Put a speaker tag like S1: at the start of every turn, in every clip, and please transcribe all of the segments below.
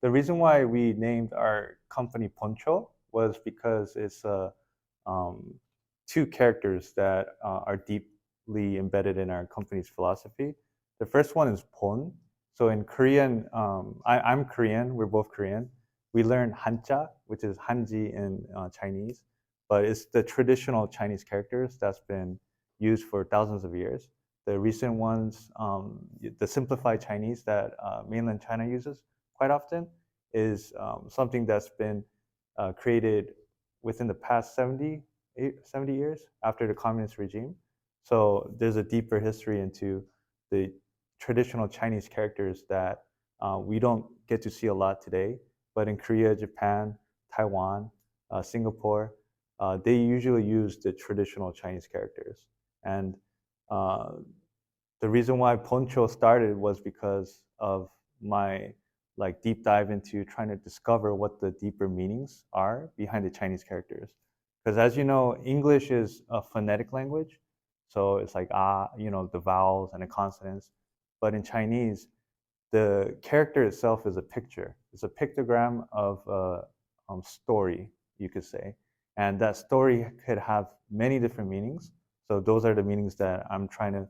S1: the reason why we named our company Poncho was because it's um, two characters that are deeply embedded in our company's philosophy. The first one is Pon. So in Korean, I'm Korean, we're both Korean. We learned Hanja, which is Hanji in Chinese, but it's the traditional Chinese characters that's been used for thousands of years. The recent ones, the simplified Chinese that mainland China uses quite often, is something that's been created within the past 70 years after the communist regime. So there's a deeper history into the traditional Chinese characters that we don't get to see a lot today. But in Korea, Japan, Taiwan, Singapore, they usually use the traditional Chinese characters. And uh, the reason why Poncho started was because of my like deep dive into trying to discover what the deeper meanings are behind the Chinese characters. Because as you know, English is a phonetic language, so it's like the vowels and the consonants. But in Chinese, the character itself is a picture. It's a pictogram of a story, you could say, and that story could have many different meanings. So those are the meanings that I'm trying to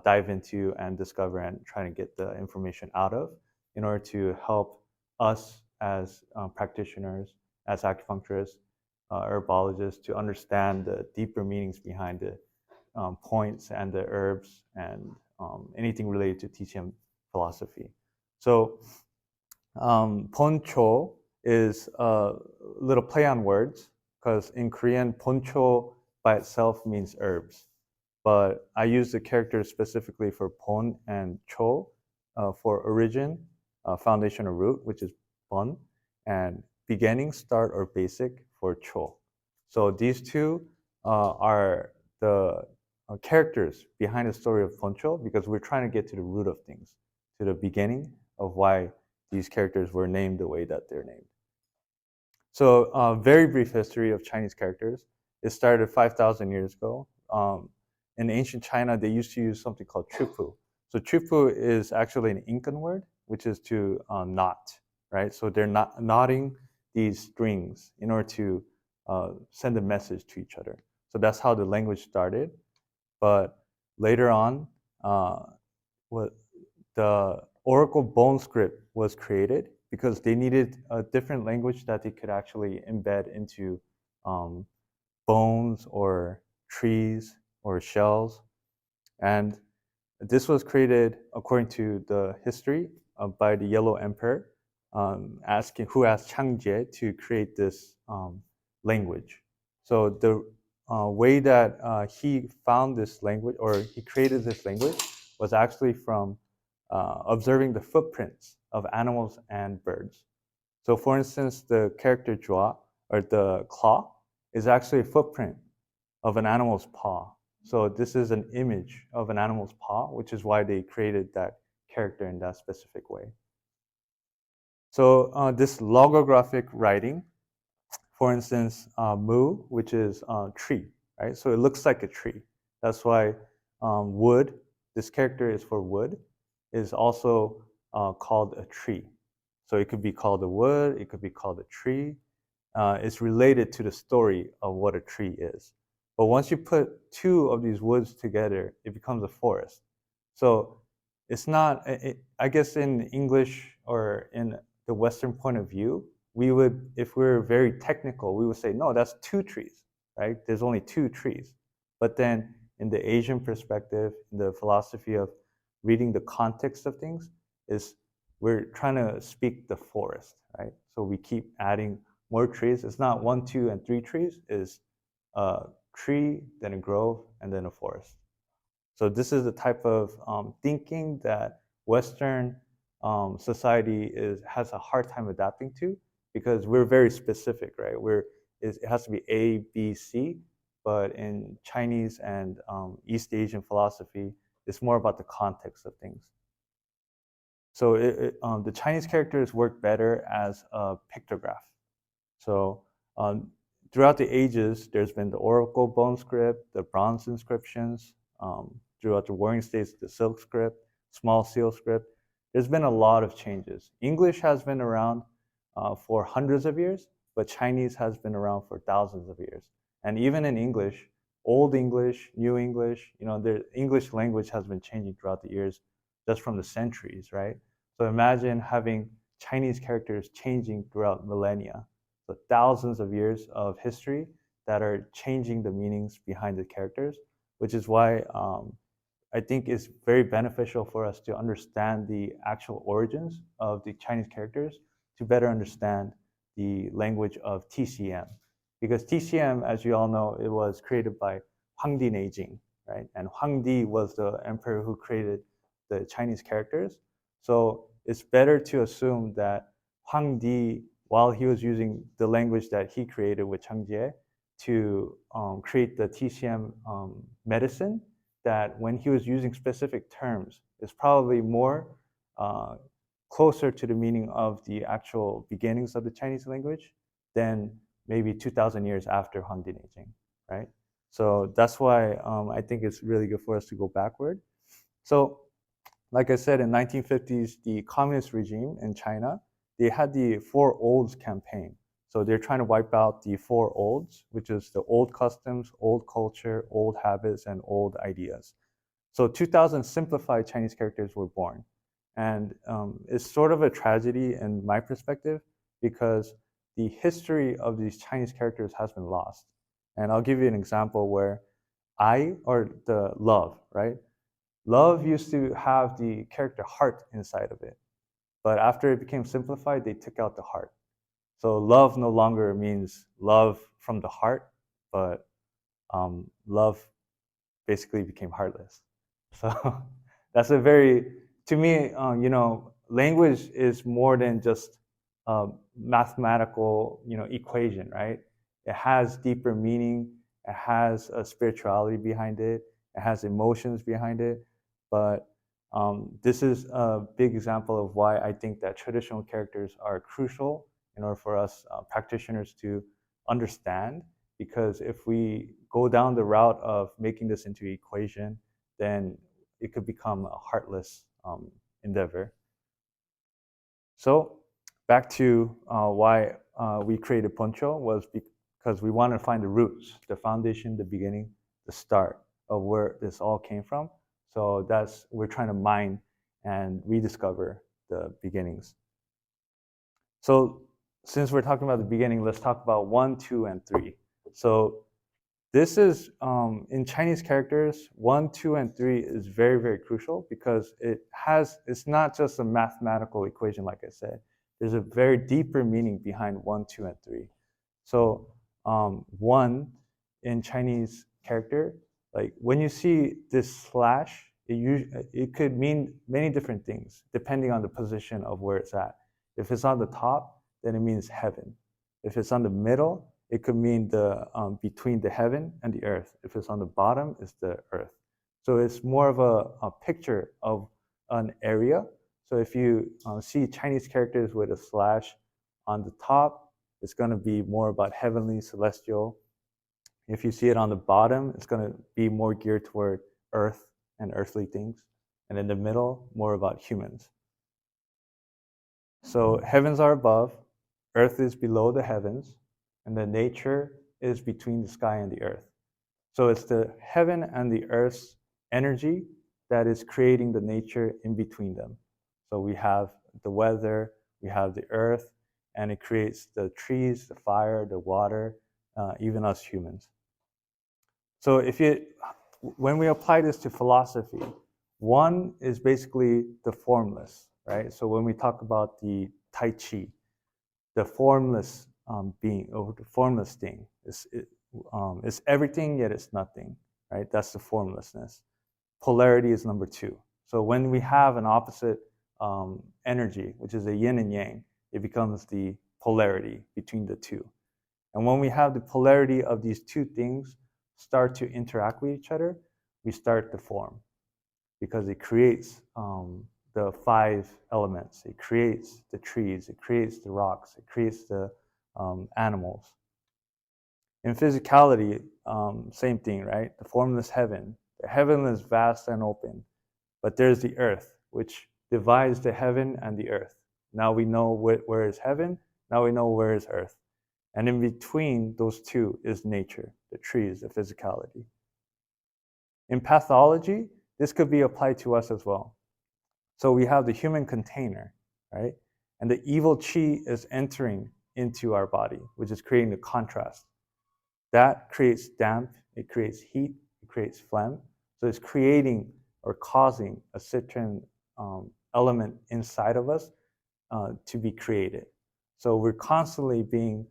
S1: dive into and discover and trying to get the information out of in order to help us as practitioners, as acupuncturists, herbologists, to understand the deeper meanings behind the points and the herbs and anything related to TCM philosophy. So poncho is a little play on words because in Korean, poncho by itself means herbs. But I use the characters specifically for pon and cho for origin, foundation or root, which is pon, and beginning, start, or basic for cho. So these two are the characters behind the story of Poncho because we're trying to get to the root of things, to the beginning of why these characters were named the way that they're named. So, very brief history of Chinese characters. It started 5,000 years ago. In ancient China, they used to use something called chupu. So, chupu is actually an Incan word, which is to knot, right? So, they're not knotting these strings in order to send a message to each other. So, that's how the language started. But later on, what the Oracle bone script was created because they needed a different language that they could actually embed into um, bones or trees or shells. And this was created according to the history by the Yellow Emperor, who asked Changjie to create this language. So the way that he found this language or he created this language was actually from observing the footprints of animals and birds. So for instance, the character jua, or the claw, is actually a footprint of an animal's paw. So this is an image of an animal's paw, which is why they created that character in that specific way. So this logographic writing, for instance, mu, which is tree, right? So it looks like a tree. That's why wood, this character is for wood, is also called a tree. So it could be called a wood, it could be called a tree. It's related to the story of what a tree is. But once you put two of these woods together, it becomes a forest. So it's not, I guess in English or in the Western point of view, we would, if we're very technical, we would say, no, that's two trees, right? There's only two trees. But then in the Asian perspective, in the philosophy of reading the context of things, is we're trying to speak the forest, right? So we keep adding more trees. It's not 1, 2, and 3 trees. It's a tree, then a grove, and then a forest. So this is the type of thinking that Western society has a hard time adapting to because we're very specific, right? It has to be A, B, C, but in Chinese and East Asian philosophy, it's more about the context of things. So the Chinese characters work better as a pictograph. So throughout the ages, there's been the Oracle bone script, the bronze inscriptions, throughout the Warring States, the silk script, small seal script. there's been a lot of changes. English has been around for hundreds of years, but Chinese has been around for thousands of years. And even in English, Old English, New English, the English language has been changing throughout the years, just from the centuries, right? So imagine having Chinese characters changing throughout millennia. So thousands of years of history that are changing the meanings behind the characters, which is why I think it's very beneficial for us to understand the actual origins of the Chinese characters to better understand the language of TCM. Because TCM, as you all know, it was created by Huangdi Neijing, right? And Huangdi was the emperor who created the Chinese characters. So it's better to assume that Huangdi, while he was using the language that he created with Changjie to create the TCM medicine, that when he was using specific terms, is probably more uh, closer to the meaning of the actual beginnings of the Chinese language than maybe 2,000 years after Huangdi Neijing, right? So that's why I think it's really good for us to go backward. So like I said, in 1950s, the communist regime in China, they had the Four Olds campaign. So they're trying to wipe out the Four Olds, which is the old customs, old culture, old habits, and old ideas. So 2000 simplified Chinese characters were born. And it's sort of a tragedy in my perspective because the history of these Chinese characters has been lost. And I'll give you an example where or the love, right? Love used to have the character heart inside of it. But after it became simplified, they took out the heart. So love no longer means love from the heart, but love basically became heartless. So that's a very, to me, language is more than just a mathematical, equation, right? It has deeper meaning. It has a spirituality behind it. It has emotions behind it. But this is a big example of why I think that traditional characters are crucial in order for us practitioners to understand. Because if we go down the route of making this into an equation, then it could become a heartless endeavor. So back to why we created Poncho was because we wanted to find the roots, the foundation, the beginning, the start of where this all came from. So we're trying to mine and rediscover the beginnings. So since we're talking about the beginning, let's talk about 1, 2, and 3. So this is in Chinese characters, 1, 2, and 3 is very, very crucial because it's not just a mathematical equation, like I said. There's a very deeper meaning behind 1, 2, and 3. So 1 in Chinese character, like when you see this slash, it could mean many different things depending on the position of where it's at. If it's on the top, then it means heaven. If it's on the middle, it could mean the between the heaven and the earth. If it's on the bottom, it's the earth. So it's more of a picture of an area. So if you see Chinese characters with a slash on the top, it's going to be more about heavenly, celestial. If you see it on the bottom, it's going to be more geared toward earth and earthly things. And in the middle, more about humans. So heavens are above, earth is below the heavens, and the nature is between the sky and the earth. So it's the heaven and the earth's energy that is creating the nature in between them. So we have the weather, we have the earth, and it creates the trees, the fire, the water, even us humans. So when we apply this to philosophy, 1 is basically the formless, right? So when we talk about the Tai Chi, the formless being or the formless thing is everything yet it's nothing, right? That's the formlessness. Polarity is number 2. So when we have an opposite energy, which is a yin and yang, it becomes the polarity between the two. And when we have the polarity of these two things start to interact with each other, we start to form because it creates the 5 elements. It creates the trees, it creates the rocks, it creates the animals. In physicality, same thing, right? The formless heaven. The heaven is vast and open, but there's the earth, which divides the heaven and the earth. Now we know where is heaven, now we know where is earth. And in between those two is nature, the trees, the physicality. In pathology, this could be applied to us as well. So we have the human container, right? And the evil chi is entering into our body, which is creating the contrast. That creates damp, it creates heat, it creates phlegm. So it's creating or causing a certain element inside of us to be created. So we're constantly being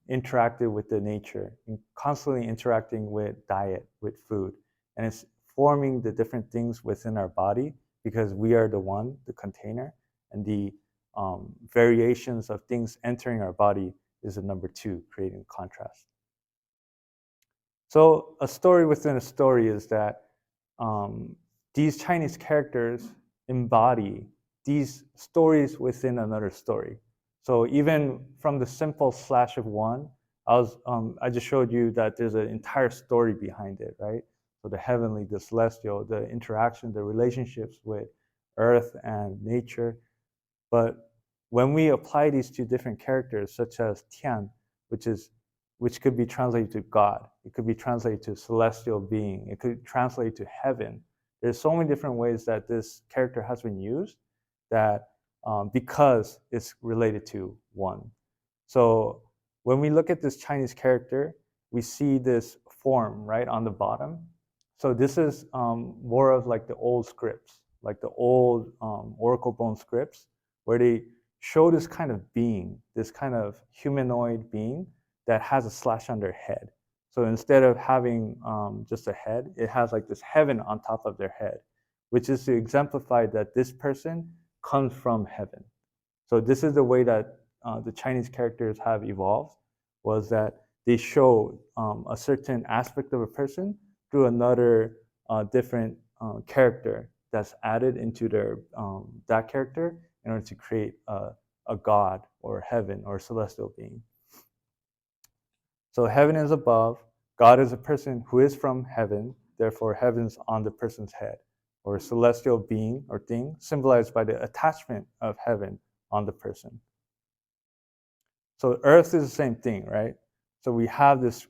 S1: interacted with the nature, and constantly interacting with diet, with food, and it's forming the different things within our body because we are the one, the container, and the variations of things entering our body is the number two, creating contrast. So a story within a story is that these Chinese characters embody these stories within another story. So even from the simple slash of one, I just showed you that there's an entire story behind it, right? So the heavenly, the celestial, the interaction, the relationships with earth and nature. But when we apply these two different characters, such as Tian, which could be translated to God, it could be translated to celestial being, it could translate to heaven. There's so many different ways that this character has been used that because it's related to one. So when we look at this Chinese character, we see this form right on the bottom. So this is more of like the old scripts, like the old oracle bone scripts, where they show this kind of being, this kind of humanoid being that has a slash on their head. So instead of having just a head, it has like this heaven on top of their head, which is to exemplify that this person comes from heaven. So this is the way that the Chinese characters have evolved, was that they show a certain aspect of a person through another different character that's added into their that character in order to create a god or heaven or celestial being. So heaven is above, God is a person who is from heaven, therefore heaven's on the person's head, or celestial being or thing symbolized by the attachment of heaven on the person. So earth is the same thing, right? So we have this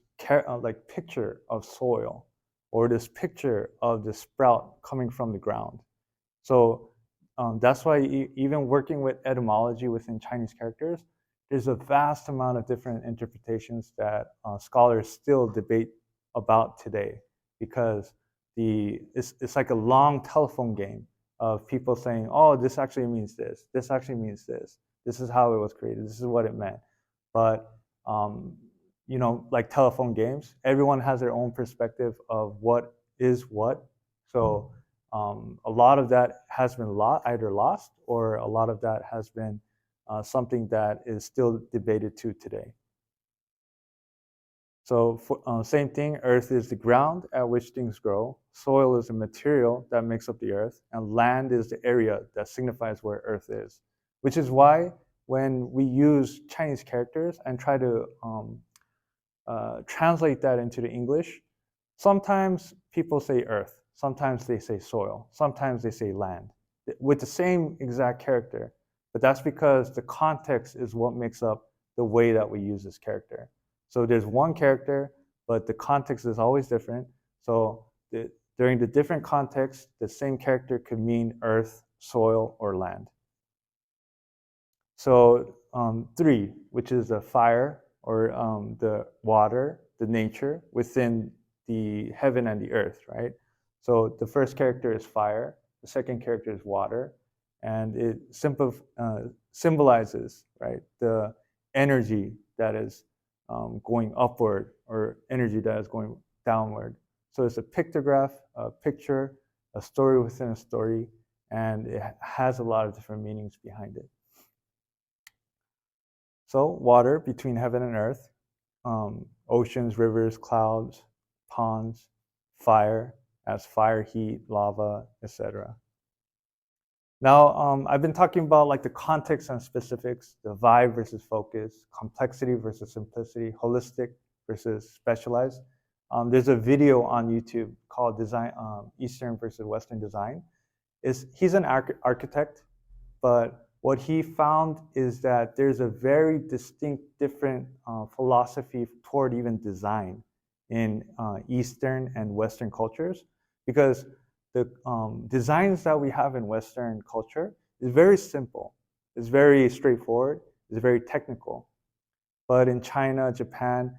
S1: like picture of soil, or this picture of the sprout coming from the ground. So that's why even working with etymology within Chinese characters, there's a vast amount of different interpretations that scholars still debate about today, because it's like a long telephone game of people saying, oh, this actually means this actually means this is how it was created, this is what it meant. But like telephone games, everyone has their own perspective of what is what. So a lot of that has been either lost, or a lot of that has been something that is still debated to today. So same thing, earth is the ground at which things grow, soil is the material that makes up the earth, and land is the area that signifies where earth is. Which is why when we use Chinese characters and try to translate that into the English, sometimes people say earth, sometimes they say soil, sometimes they say land, with the same exact character. But that's because the context is what makes up the way that we use this character. So there's one character, but the context is always different. So during the different contexts, the same character could mean earth, soil, or land. So 3, which is the fire, or the water, the nature within the heaven and the earth, right? So the first character is fire, the second character is water, and it symbolizes, right, the energy that is going upward, or energy that is going downward. So it's a pictograph, a picture, a story within a story, and it has a lot of different meanings behind it. So water, between heaven and earth, oceans, rivers, clouds, ponds, fire, as fire, heat, lava, etc. Now, I've been talking about like the context and specifics, the vibe versus focus, complexity versus simplicity, holistic versus specialized. There's a video on YouTube called Design Eastern versus Western Design. is he's an architect, but what he found is that there's a very distinct, different philosophy toward even design in Eastern and Western cultures, because the designs that we have in Western culture is very simple, it's very straightforward, it's very technical. But in China, Japan,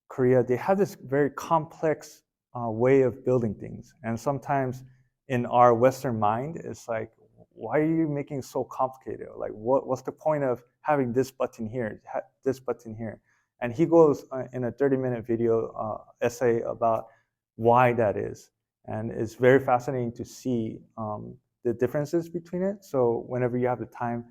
S1: Korea, they have this very complex way of building things. And sometimes in our Western mind, it's like, why are you making it so complicated? Like, what's the point of having this button here, this button here? And he goes in a 30-minute video essay about why that is. And it's very fascinating to see the differences between it. So whenever you have the time,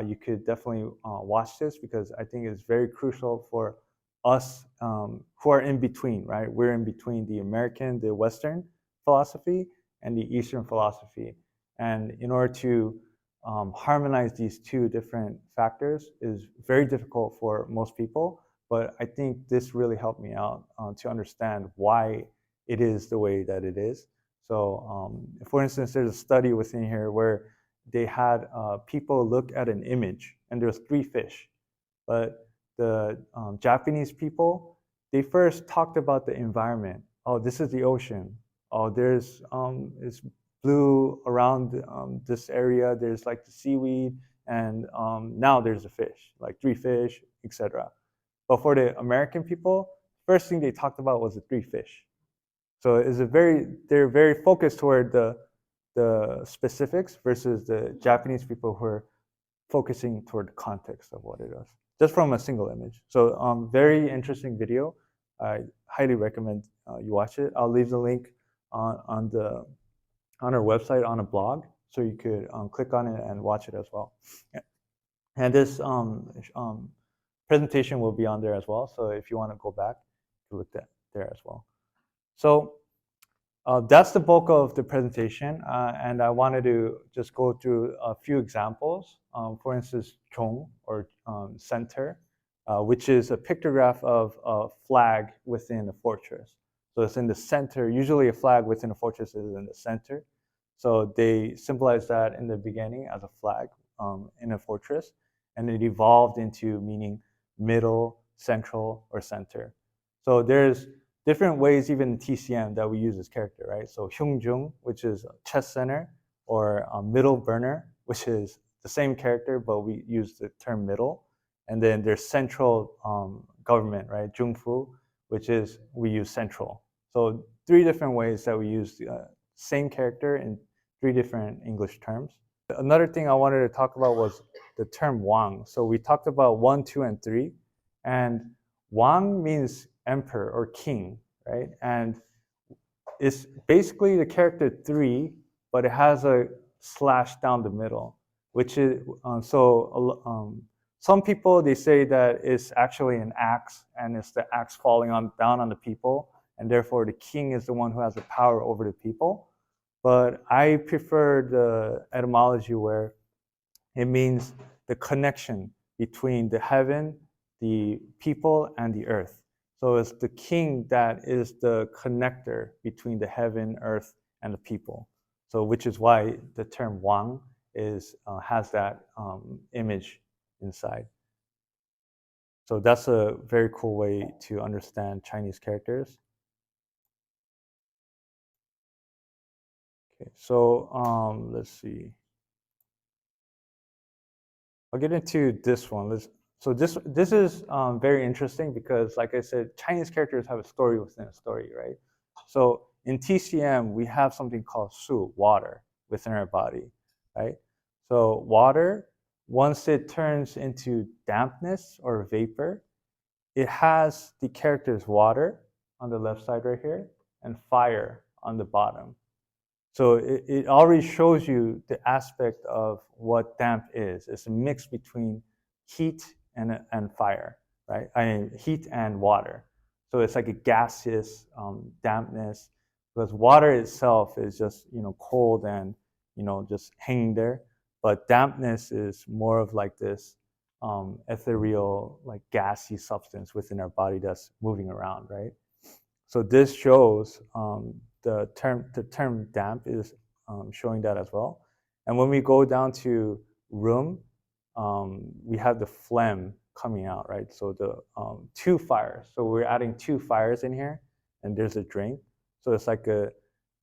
S1: you could definitely watch this, because I think it's very crucial for us who are in between, right? We're in between the American, the Western philosophy and the Eastern philosophy. And in order to harmonize these two different factors is very difficult for most people. But I think this really helped me out to understand why it is the way that it is. So for instance, there's a study within here where they had people look at an image and there's 3 fish. But the Japanese people, they first talked about the environment. Oh, this is the ocean. Oh, there's it's blue around this area. There's like the seaweed, and now there's a fish, like 3 fish, etc. But for the American people, first thing they talked about was the 3 fish. So it's they're very focused toward the specifics versus the Japanese people who are focusing toward the context of what it is, just from a single image. So very interesting video. I highly recommend you watch it. I'll leave the link on our website on a blog, so you could click on it and watch it as well. And this presentation will be on there as well. So if you want to go back, you look at there as well. So that's the bulk of the presentation, and I wanted to just go through a few examples. For instance, Chong, or center, which is a pictograph of a flag within a fortress. So it's in the center. Usually a flag within a fortress is in the center. So they symbolized that in the beginning as a flag in a fortress, and it evolved into meaning middle, central, or center. So there's different ways, even in TCM, that we use this character, right? So Hyungjung, which is chest center, or middle burner, which is the same character, but we use the term middle. And then there's central government, right? Jungfu, which is we use central. So 3 different ways that we use the same character in 3 different English terms. Another thing I wanted to talk about was the term Wang. So we talked about 1, 2, and 3, and Wang means emperor or king, right? And it's basically the character 3, but it has a slash down the middle, which is some people, they say that it's actually an axe, and it's the axe falling down on the people, and therefore the king is the one who has the power over the people. But I prefer the etymology where it means the connection between the heaven, the people, and the earth. So it's the king that is the connector between the heaven, earth, and the people. So which is why the term Wang has that image inside. So that's a very cool way to understand Chinese characters. Okay, so let's see. I'll get into this one. So this is very interesting because, like I said, Chinese characters have a story within a story, right? So in TCM, we have something called Su, water, within our body, right? So water, once it turns into dampness or vapor, it has the characters water on the left side right here and fire on the bottom. So it already shows you the aspect of what damp is. It's a mix between heat and fire, right? I mean, heat and water. So it's like a gaseous dampness, because water itself is just, cold and, just hanging there. But dampness is more of like this ethereal, like gassy substance within our body that's moving around, right? So this shows the term damp is showing that as well. And when we go down to room, we have the phlegm coming out, right? So the two fires. So we're adding two fires in here, and there's a drink. So it's like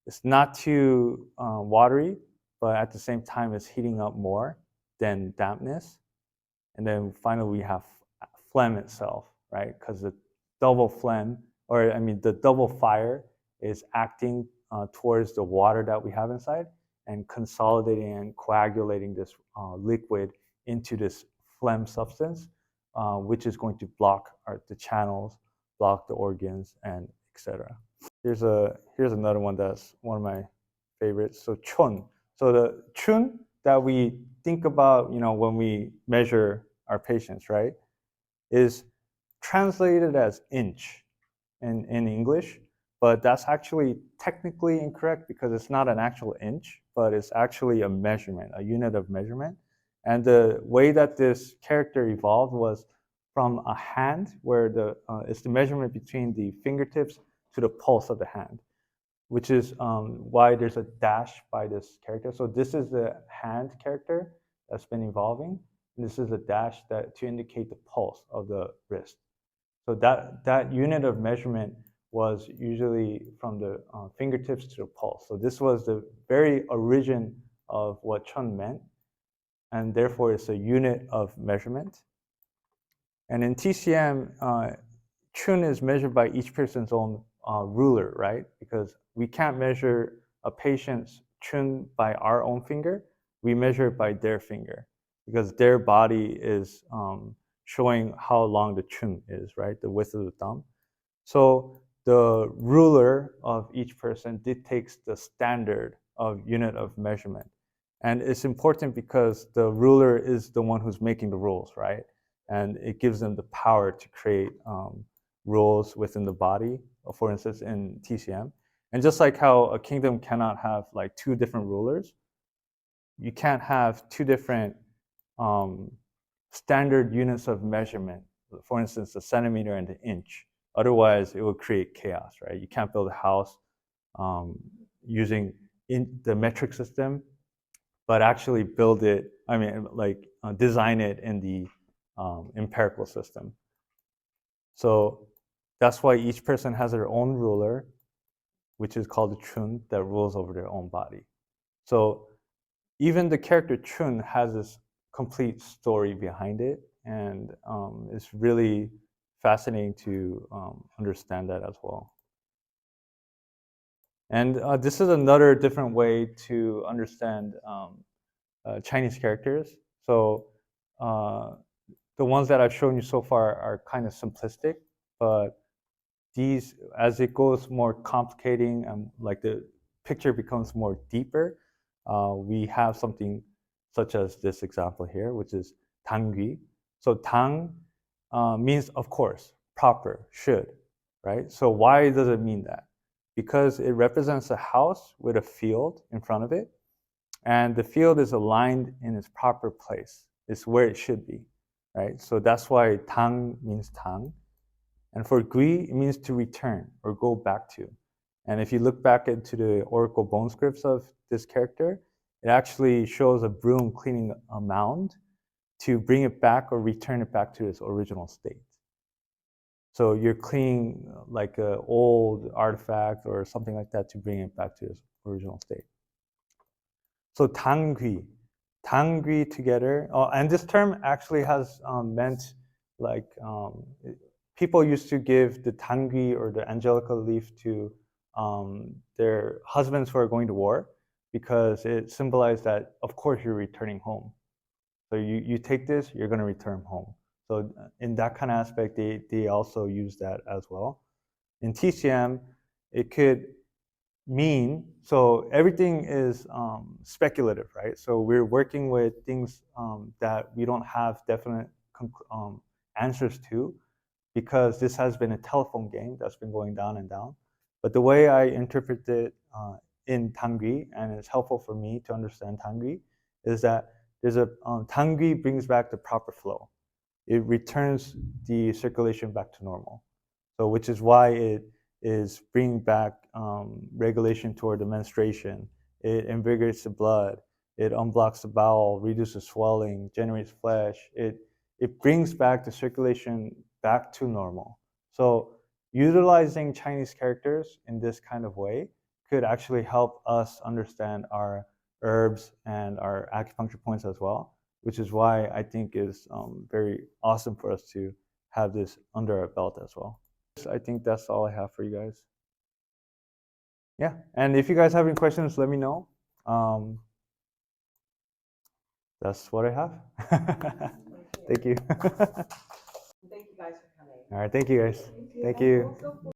S1: it's not too watery, but at the same time, it's heating up more than dampness. And then finally, we have phlegm itself, right? Because the double phlegm, or I mean, the double fire is acting towards the water that we have inside and consolidating and coagulating this liquid into this phlegm substance, which is going to block the channels, block the organs, and etc. Here's another one that's one of my favorites. So chun. So the chun that we think about, when we measure our patients, right, is translated as inch in English, but that's actually technically incorrect because it's not an actual inch, but it's actually a measurement, a unit of measurement. And the way that this character evolved was from a hand, where it's the measurement between the fingertips to the pulse of the hand, which is why there's a dash by this character. So this is the hand character that's been evolving. And this is a dash to indicate the pulse of the wrist. So that unit of measurement was usually from the fingertips to the pulse. So this was the very origin of what chun meant, and therefore it's a unit of measurement. And in TCM, chun is measured by each person's own ruler, right? Because we can't measure a patient's chun by our own finger. We measure it by their finger because their body is showing how long the chun is, right? The width of the thumb. So the ruler of each person dictates the standard of unit of measurement. And it's important because the ruler is the one who's making the rules, right? And it gives them the power to create rules within the body, for instance, in TCM. And just like how a kingdom cannot have like two different rulers, you can't have two different standard units of measurement, for instance, the centimeter and the inch. Otherwise, it will create chaos, right? You can't build a house using the metric system, but actually build it, design it in the empirical system. So that's why each person has their own ruler, which is called the chun, that rules over their own body. So even the character chun has this complete story behind it, and it's really fascinating to understand that as well. And this is another different way to understand Chinese characters. So the ones that I've shown you so far are kind of simplistic, but these, as it goes more complicating and like the picture becomes more deeper, we have something such as this example here, which is 당귀. So tang means of course, proper, should, right? So why does it mean that? Because it represents a house with a field in front of it, and the field is aligned in its proper place. It's where it should be, right? So that's why tang means tang. And for gui, it means to return or go back to. And if you look back into the oracle bone scripts of this character, it actually shows a broom cleaning a mound to bring it back or return it back to its original state. So you're cleaning like an old artifact or something like that to bring it back to its original state. So 당귀 together, and this term actually has meant like people used to give the 당귀 or the angelica leaf to their husbands who are going to war, because it symbolized that, of course, you're returning home. So you take this, you're going to return home. So in that kind of aspect, they also use that as well. In TCM, it could mean, so everything is speculative, right? So we're working with things that we don't have definite answers to, because this has been a telephone game that's been going down and down. But the way I interpret it in Tangri, and it's helpful for me to understand Tangri, is that there's Tangri brings back the proper flow. It returns the circulation back to normal. So which is why it is bringing back regulation toward the menstruation. It invigorates the blood. It unblocks the bowel, reduces swelling, generates flesh. It brings back the circulation back to normal. So utilizing Chinese characters in this kind of way could actually help us understand our herbs and our acupuncture points as well, which is why I think is very awesome for us to have this under our belt as well. I think that's all I have for you guys. Yeah, and if you guys have any questions, let me know. That's what I have. Thank you.
S2: Thank you guys for coming.
S1: All right, thank you guys. Thank you.